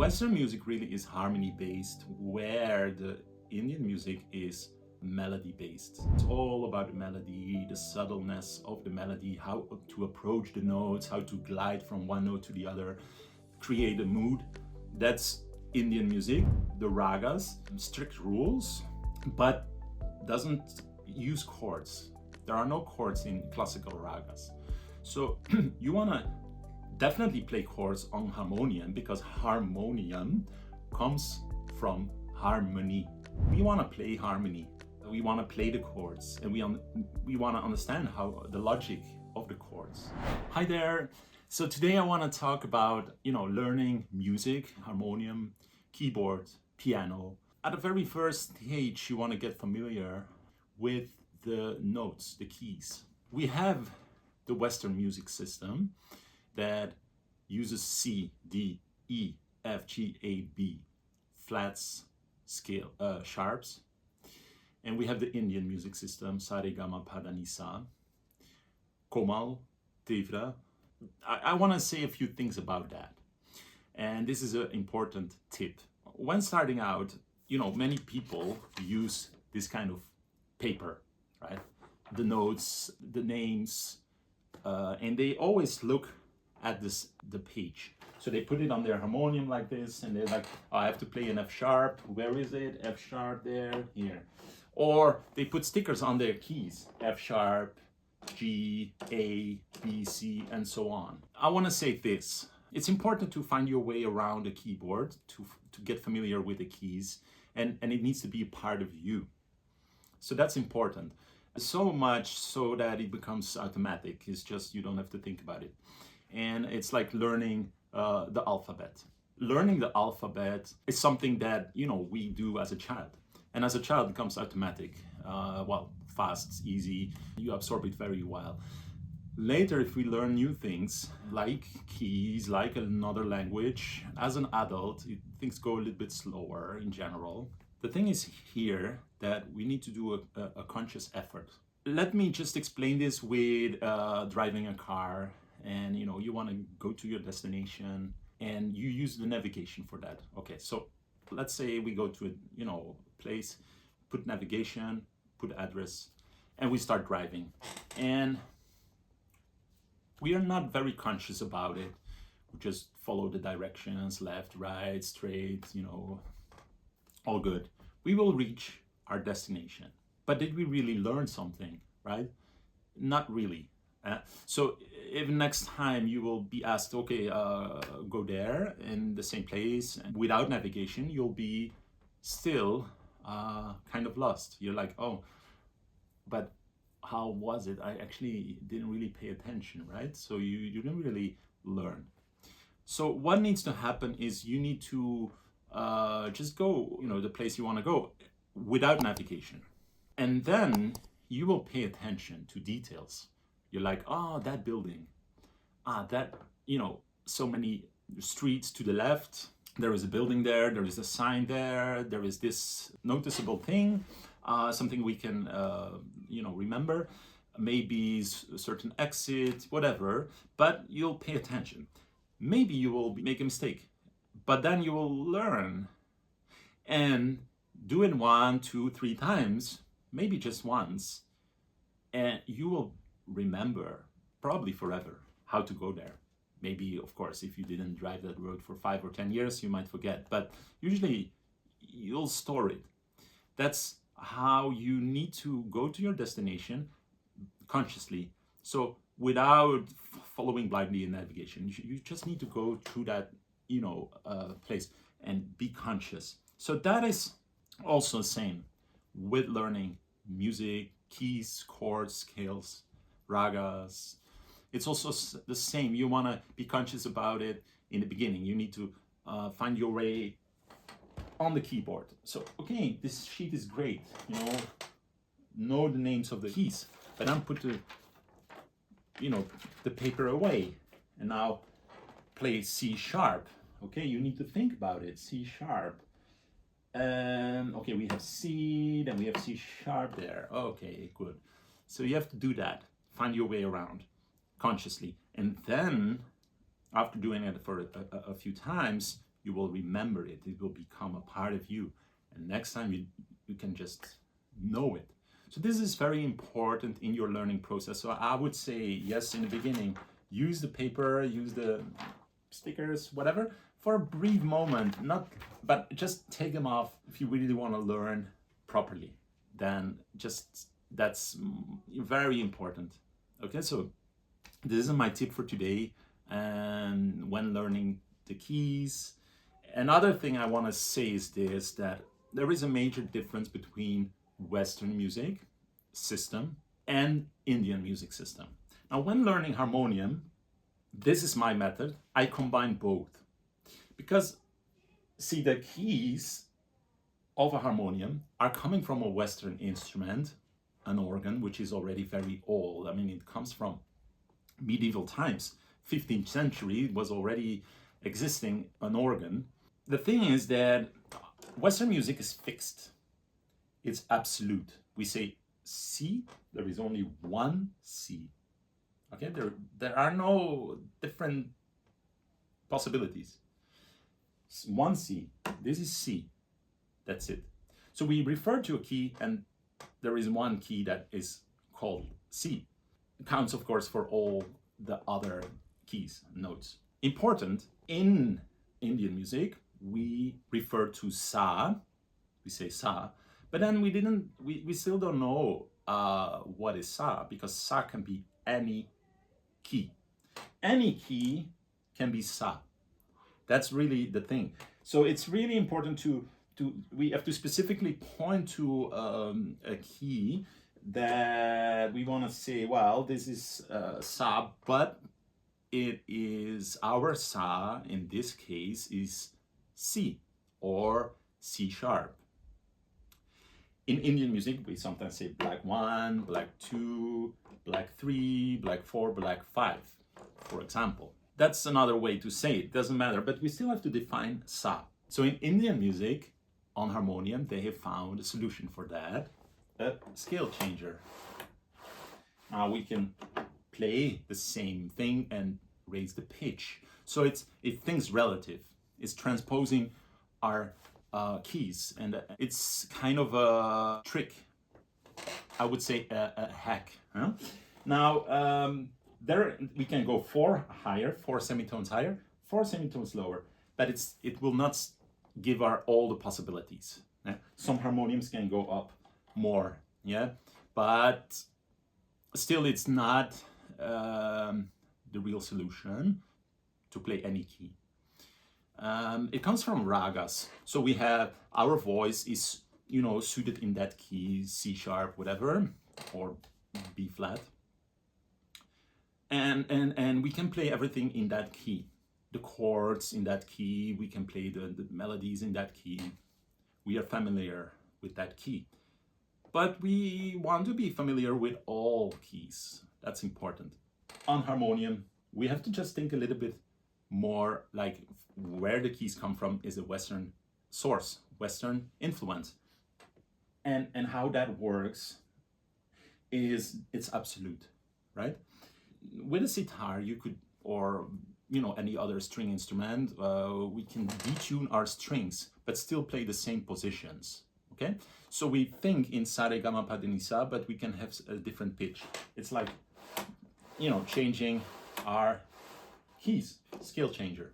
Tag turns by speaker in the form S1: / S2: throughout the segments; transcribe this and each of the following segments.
S1: Western music really is harmony based, where the Indian music is melody based. It's all about the melody, the subtleness of the melody, how to approach the notes, how to glide from one note to the other, create a mood. That's Indian music. The Ragas, strict rules, but doesn't use chords. There are no chords in classical Ragas. So you want to definitely play chords on harmonium, because harmonium comes from harmony. We want to play harmony. We want to play the chords, and we want to understand how the logic of the chords. Hi there. So today I want to talk about, learning music, harmonium, keyboard, piano. At the very first stage, you want to get familiar with the notes, the keys. We have the Western music system that uses C, D, E, F, G, A, B, flats, scale, sharps. And we have the Indian music system, Sa Re Ga Ma Pa Da Ni Sa, Komal, Tīvr. I want to say a few things about that. And this is an important tip. When starting out, many people use this kind of paper, right? The notes, the names, and they always look at the page. So they put it on their harmonium like this, and they're like, oh, I have to play an F sharp. Where is it? F sharp there, here. Or they put stickers on their keys, F sharp, G, A, B, C, and so on. I want to say this. It's important to find your way around a keyboard, to get familiar with the keys, and it needs to be a part of you. So that's important. So much so that it becomes automatic. It's just, you don't have to think about it. And it's like learning the alphabet. Learning the alphabet is something that, we do as a child. And as a child, it becomes automatic. Fast, easy. You absorb it very well. Later, if we learn new things, like keys, like another language, as an adult, things go a little bit slower in general. The thing is here that we need to do a conscious effort. Let me just explain this with driving a car, and you want to go to your destination and you use the navigation for that. Okay, so let's say we go to a place, put navigation, put address, and we start driving. And we are not very conscious about it. We just follow the directions, left, right, straight, all good. We will reach our destination. But did we really learn something, right? Not really. So if next time you will be asked, okay, go there in the same place, and without navigation, you'll be still kind of lost. You're like, oh, but how was it? I actually didn't really pay attention, right? So you didn't really learn. So what needs to happen is you need to just go, the place you want to go without navigation. And then you will pay attention to details. You're like, oh, that building, that, so many streets to the left, there is a building there is a sign there is this noticeable thing, something we can, remember, maybe a certain exit, whatever, but you'll pay attention. Maybe you will make a mistake, but then you will learn and do it 1, 2, 3 times, maybe just once, and you will remember probably forever how to go there. Maybe, of course, if you didn't drive that road for 5 or 10 years, you might forget, but usually you'll store it. That's how you need to go to your destination consciously. So without following blindly in navigation, you just need to go through that, place and be conscious. So that is also the same with learning music, keys, chords, scales, ragas. It's also the same. You want to be conscious about it in the beginning. You need to find your way on the keyboard. So, okay, this sheet is great. Know the names of the keys, but then put the paper away, and now play C sharp. Okay, you need to think about it. C sharp. Okay, we have C, then we have C sharp there. Okay, good. So you have to do that. Find your way around consciously. And then, after doing it for a few times, you will remember it. It will become a part of you. And next time you can just know it. So this is very important in your learning process. So I would say, yes, in the beginning, use the paper, use the stickers, whatever, for a brief moment, but just take them off if you really want to learn properly. Then that's very important. Okay, so this is my tip for today. And when learning the keys, another thing I want to say is this, that there is a major difference between Western music system and Indian music system. Now, when learning harmonium, this is my method. I combine both. Because, see, the keys of a harmonium are coming from a Western instrument, an organ, which is already very old. I mean, it comes from medieval times. 15th century was already existing an organ. The thing is that Western music is fixed. It's absolute. We say C, there is only one C. Okay, there are no different possibilities. One C, this is C, that's it. So we refer to a key and there is one key that is called C. It counts, of course, for all the other keys, notes. Important, in Indian music, we refer to Sa, we say Sa, but then we still don't know what is Sa, because Sa can be any key. Any key can be Sa. That's really the thing. So it's really important we have to specifically point to a key that we want to say, well, this is Sa, but it is our Sa, in this case, is C or C sharp. In Indian music, we sometimes say black 1, black 2, black 3, black 4, black 5, for example. That's another way to say it, doesn't matter, but we still have to define Sa. So in Indian music, on harmonium, they have found a solution for that, a scale changer. Now we can play the same thing and raise the pitch. So it's things relative. It's transposing our keys, and it's kind of a trick. I would say a hack. Huh? Now there we can go 4 higher, 4 semitones higher, 4 semitones lower, but it will not give all the possibilities. Yeah? Some harmoniums can go up more, yeah, but still it's not the real solution to play any key. It comes from Ragas. So we have our voice is, suited in that key, C sharp, whatever, or B flat. And we can play everything in that key. The chords in that key, we can play the melodies in that key. We are familiar with that key. But we want to be familiar with all keys. That's important. On harmonium, we have to just think a little bit more like where the keys come from is a Western source, Western influence. And how that works is it's absolute, right? With a sitar, you could, or any other string instrument, we can detune our strings, but still play the same positions, okay? So we think in sa, re, ga, ma, pa, de, ni, sa, but we can have a different pitch. It's like, changing our keys, scale changer.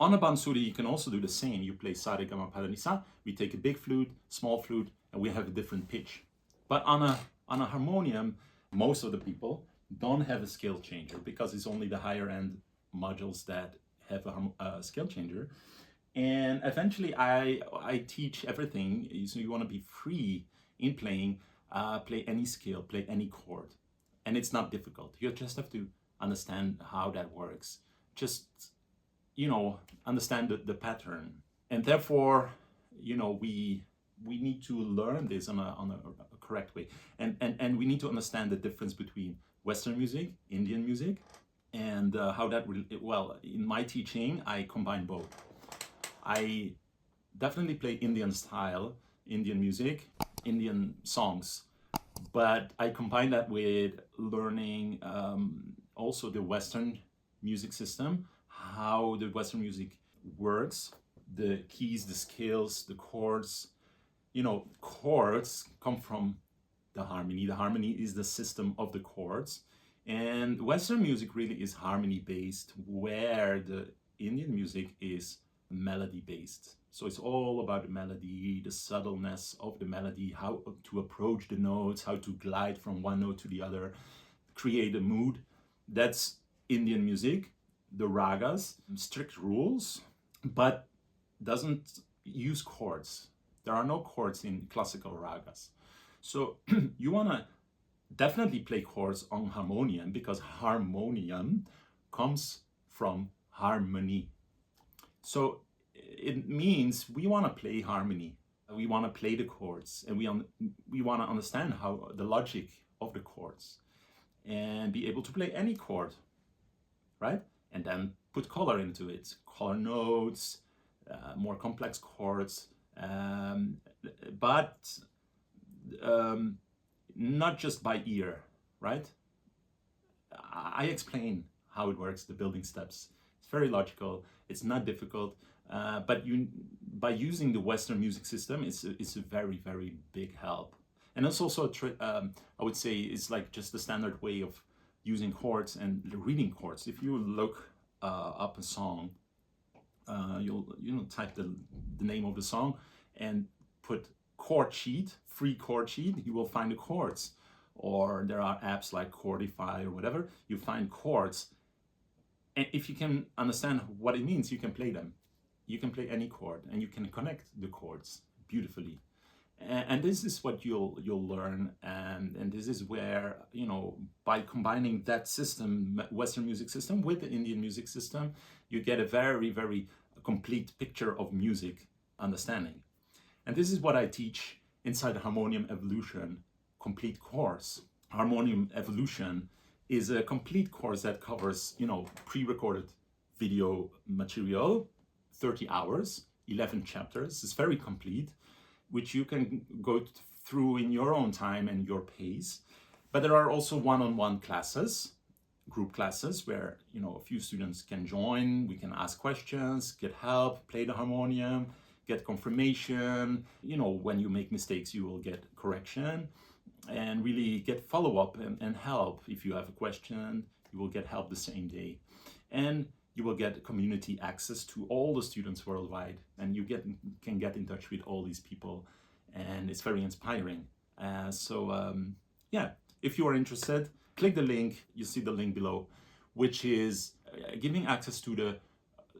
S1: On a bansuri, you can also do the same. You play sa, re, ga, ma, pa, de, ni, sa. We take a big flute, small flute, and we have a different pitch. But on a harmonium, most of the people don't have a scale changer because it's only the higher end modules that have a scale changer. And eventually I teach everything. So you want to be free in playing, play any scale, play any chord. And it's not difficult. You just have to understand how that works. Just, understand the pattern. And therefore, we need to learn this on a correct way. And we need to understand the difference between Western music, Indian music, and how that will, in my teaching, I combine both. I definitely play Indian style, Indian music, Indian songs, but I combine that with learning also the Western music system, how the Western music works, the keys, the scales, the chords. You know, chords come from the harmony. The harmony is the system of the chords. And Western music really is harmony based, where the Indian music is melody based. So it's all about the melody, the subtleness of the melody, how to approach the notes, how to glide from one note to the other, create a mood. That's Indian music. The Ragas, strict rules, but doesn't use chords. There are no chords in classical Ragas. So you want to definitely play chords on harmonium, because harmonium comes from harmony. So it means we want to play harmony. We want to play the chords, and we want to understand how the logic of the chords and be able to play any chord, right? And then put color into it, color notes, more complex chords, but not just by ear, right? I explain how it works, the building steps. It's very logical. It's not difficult, but by using the Western music system, it's a very, very big help. And it's also, I would say, it's like just the standard way of using chords and reading chords. If you look up a song, you'll type the name of the song and put chord sheet, free chord sheet, you will find the chords. Or there are apps like Chordify or whatever, you find chords. And if you can understand what it means, you can play them. You can play any chord and you can connect the chords beautifully. And this is what you'll learn, and this is where, you know, by combining that system, Western music system, with the Indian music system, you get a very, very complete picture of music understanding. And this is what I teach inside the Harmonium Evolution Complete Course. Harmonium Evolution is a complete course that covers, you know, pre-recorded video material, 30 hours, 11 chapters. It's very complete, which you can go through in your own time and your pace. But there are also one-on-one classes, group classes, where, you know, a few students can join. We can ask questions, get help, play the harmonium, get confirmation. You know, when you make mistakes, you will get correction, and really get follow-up and help. If you have a question, you will get help the same day. And you will get community access to all the students worldwide, and you can get in touch with all these people, and it's very inspiring. Yeah, if you are interested, click the link. You see the link below, which is giving access to the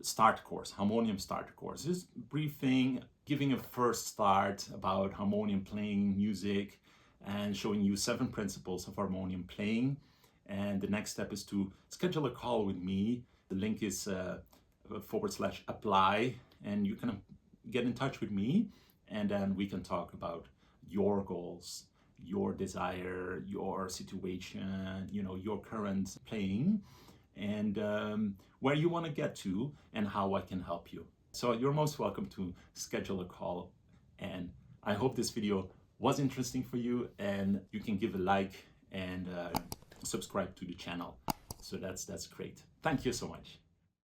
S1: start course, Harmonium Start Course. This briefing, giving a first start about harmonium playing music, and showing you 7 principles of harmonium playing. And the next step is to schedule a call with me. The link is /apply, and you can get in touch with me, and then we can talk about your goals, your desire, your situation, you know, your current playing, and where you want to get to, and how I can help you. So you're most welcome to schedule a call, and I hope this video was interesting for you, and you can give a like and subscribe to the channel. So that's great. Thank you so much.